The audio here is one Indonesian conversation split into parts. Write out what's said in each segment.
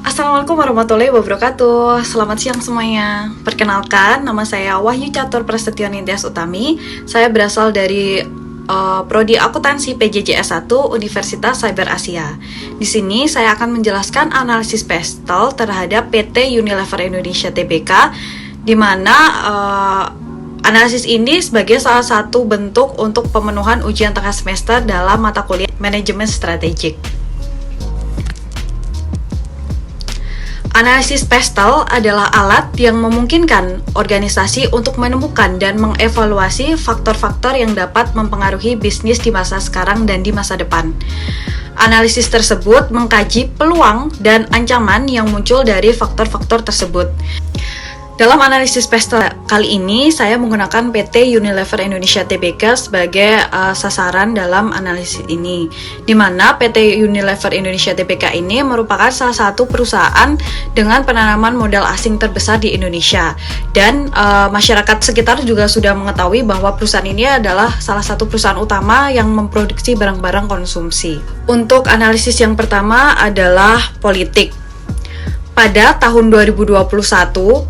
Assalamualaikum warahmatullahi wabarakatuh. Selamat siang semuanya. Perkenalkan, nama saya Wahyu Catur Prasetyo Nindya Utami. Saya berasal dari Prodi Akuntansi PJJS 1 Universitas Cyber Asia. Di sini saya akan menjelaskan analisis PESTEL terhadap PT Unilever Indonesia Tbk, di mana analisis ini sebagai salah satu bentuk untuk pemenuhan ujian tengah semester dalam mata kuliah Manajemen Strategik. Analisis PESTEL adalah alat yang memungkinkan organisasi untuk menemukan dan mengevaluasi faktor-faktor yang dapat mempengaruhi bisnis di masa sekarang dan di masa depan. Analisis tersebut mengkaji peluang dan ancaman yang muncul dari faktor-faktor tersebut. Dalam analisis PESTEL kali ini, saya menggunakan PT Unilever Indonesia Tbk sebagai sasaran dalam analisis ini, di mana PT Unilever Indonesia Tbk ini merupakan salah satu perusahaan dengan penanaman modal asing terbesar di Indonesia, dan masyarakat sekitar juga sudah mengetahui bahwa perusahaan ini adalah salah satu perusahaan utama yang memproduksi barang-barang konsumsi. Untuk analisis yang pertama adalah politik. Pada tahun 2021,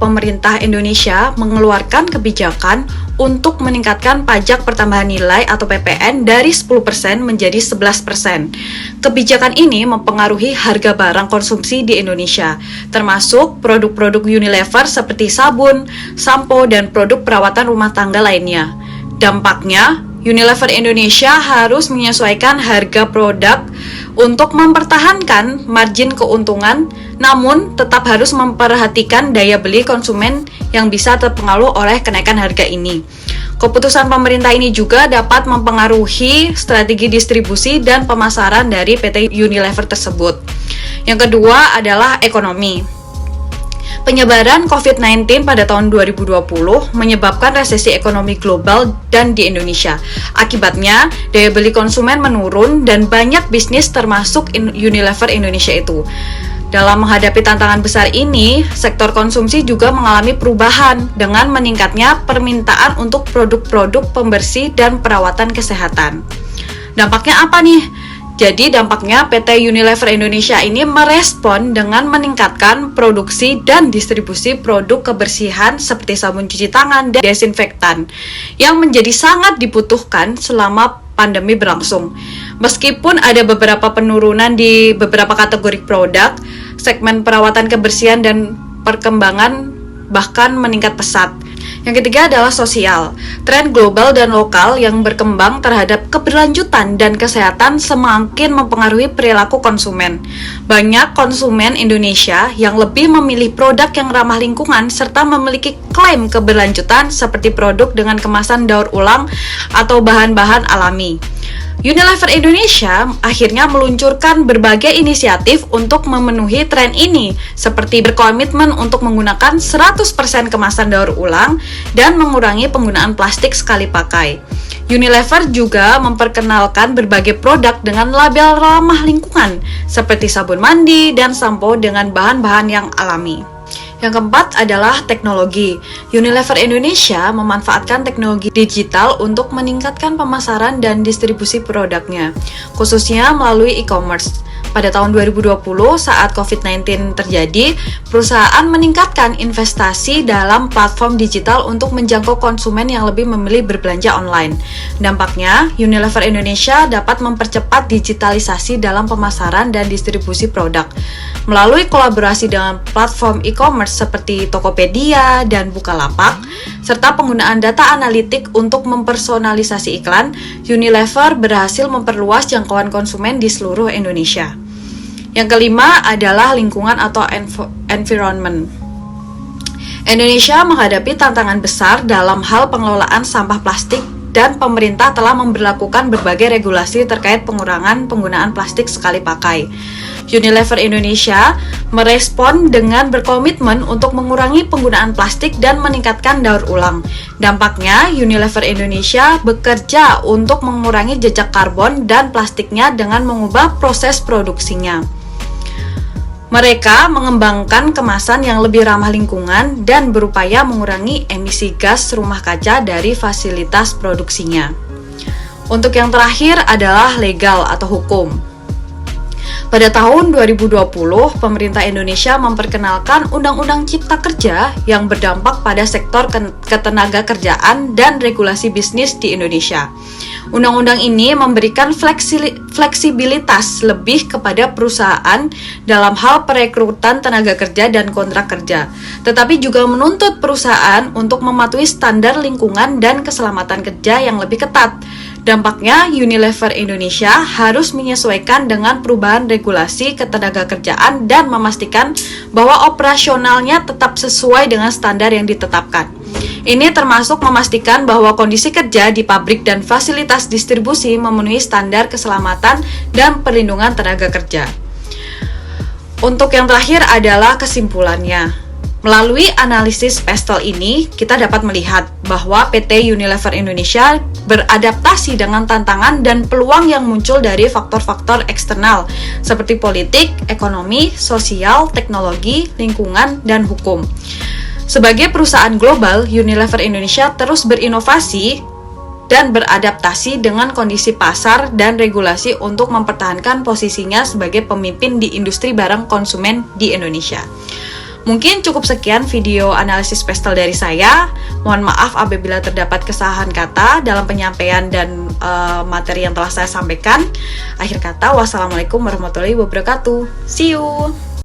pemerintah Indonesia mengeluarkan kebijakan untuk meningkatkan pajak pertambahan nilai atau PPN dari 10% menjadi 11%. Kebijakan ini mempengaruhi harga barang konsumsi di Indonesia, termasuk produk-produk Unilever seperti sabun, sampo, dan produk perawatan rumah tangga lainnya. Dampaknya, Unilever Indonesia harus menyesuaikan harga produk untuk mempertahankan margin keuntungan, namun tetap harus memperhatikan daya beli konsumen yang bisa terpengaruh oleh kenaikan harga ini. Keputusan pemerintah ini juga dapat mempengaruhi strategi distribusi dan pemasaran dari PT Unilever tersebut. Yang kedua adalah ekonomi. Penyebaran COVID-19 pada tahun 2020 menyebabkan resesi ekonomi global dan di Indonesia. Akibatnya, daya beli konsumen menurun dan banyak bisnis termasuk Unilever Indonesia itu. Dalam menghadapi tantangan besar ini, sektor konsumsi juga mengalami perubahan dengan meningkatnya permintaan untuk produk-produk pembersih dan perawatan kesehatan. Dampaknya apa nih? Jadi dampaknya PT Unilever Indonesia ini merespon dengan meningkatkan produksi dan distribusi produk kebersihan seperti sabun cuci tangan dan desinfektan yang menjadi sangat dibutuhkan selama pandemi berlangsung. Meskipun ada beberapa penurunan di beberapa kategori produk, segmen perawatan kebersihan dan perkembangan bahkan meningkat pesat. Yang ketiga adalah sosial. Tren global dan lokal yang berkembang terhadap keberlanjutan dan kesehatan semakin mempengaruhi perilaku konsumen. Banyak konsumen Indonesia yang lebih memilih produk yang ramah lingkungan serta memiliki klaim keberlanjutan seperti produk dengan kemasan daur ulang atau bahan-bahan alami. Unilever Indonesia akhirnya meluncurkan berbagai inisiatif untuk memenuhi tren ini, seperti berkomitmen untuk menggunakan 100% kemasan daur ulang dan mengurangi penggunaan plastik sekali pakai. Unilever juga memperkenalkan berbagai produk dengan label ramah lingkungan, seperti sabun mandi dan sampo dengan bahan-bahan yang alami. Yang keempat adalah teknologi. Unilever Indonesia memanfaatkan teknologi digital untuk meningkatkan pemasaran dan distribusi produknya, khususnya melalui e-commerce. Pada tahun 2020, saat COVID-19 terjadi, perusahaan meningkatkan investasi dalam platform digital untuk menjangkau konsumen yang lebih memilih berbelanja online. Dampaknya, Unilever Indonesia dapat mempercepat digitalisasi dalam pemasaran dan distribusi produk. Melalui kolaborasi dengan platform e-commerce seperti Tokopedia dan Bukalapak, serta penggunaan data analitik untuk mempersonalisasi iklan, Unilever berhasil memperluas jangkauan konsumen di seluruh Indonesia. Yang kelima adalah lingkungan atau environment. Indonesia menghadapi tantangan besar dalam hal pengelolaan sampah plastik dan pemerintah telah memberlakukan berbagai regulasi terkait pengurangan penggunaan plastik sekali pakai. Unilever Indonesia merespon dengan berkomitmen untuk mengurangi penggunaan plastik dan meningkatkan daur ulang. Dampaknya, Unilever Indonesia bekerja untuk mengurangi jejak karbon dan plastiknya dengan mengubah proses produksinya. Mereka mengembangkan kemasan yang lebih ramah lingkungan dan berupaya mengurangi emisi gas rumah kaca dari fasilitas produksinya. Untuk yang terakhir adalah legal atau hukum. Pada tahun 2020, pemerintah Indonesia memperkenalkan Undang-Undang Cipta Kerja yang berdampak pada sektor ketenaga kerjaan dan regulasi bisnis di Indonesia. Undang-undang ini memberikan fleksibilitas lebih kepada perusahaan dalam hal perekrutan tenaga kerja dan kontrak kerja, tetapi juga menuntut perusahaan untuk mematuhi standar lingkungan dan keselamatan kerja yang lebih ketat. Dampaknya, Unilever Indonesia harus menyesuaikan dengan perubahan regulasi ketenagakerjaan dan memastikan bahwa operasionalnya tetap sesuai dengan standar yang ditetapkan. Ini termasuk memastikan bahwa kondisi kerja di pabrik dan fasilitas distribusi memenuhi standar keselamatan dan perlindungan tenaga kerja. Untuk yang terakhir adalah kesimpulannya. Melalui analisis PESTEL ini, kita dapat melihat bahwa PT Unilever Indonesia beradaptasi dengan tantangan dan peluang yang muncul dari faktor-faktor eksternal seperti politik, ekonomi, sosial, teknologi, lingkungan, dan hukum. Sebagai perusahaan global, Unilever Indonesia terus berinovasi dan beradaptasi dengan kondisi pasar dan regulasi untuk mempertahankan posisinya sebagai pemimpin di industri barang konsumen di Indonesia. Mungkin cukup sekian video analisis PESTEL dari saya. Mohon maaf apabila terdapat kesalahan kata dalam penyampaian dan materi yang telah saya sampaikan. Akhir kata, wassalamualaikum warahmatullahi wabarakatuh. See you!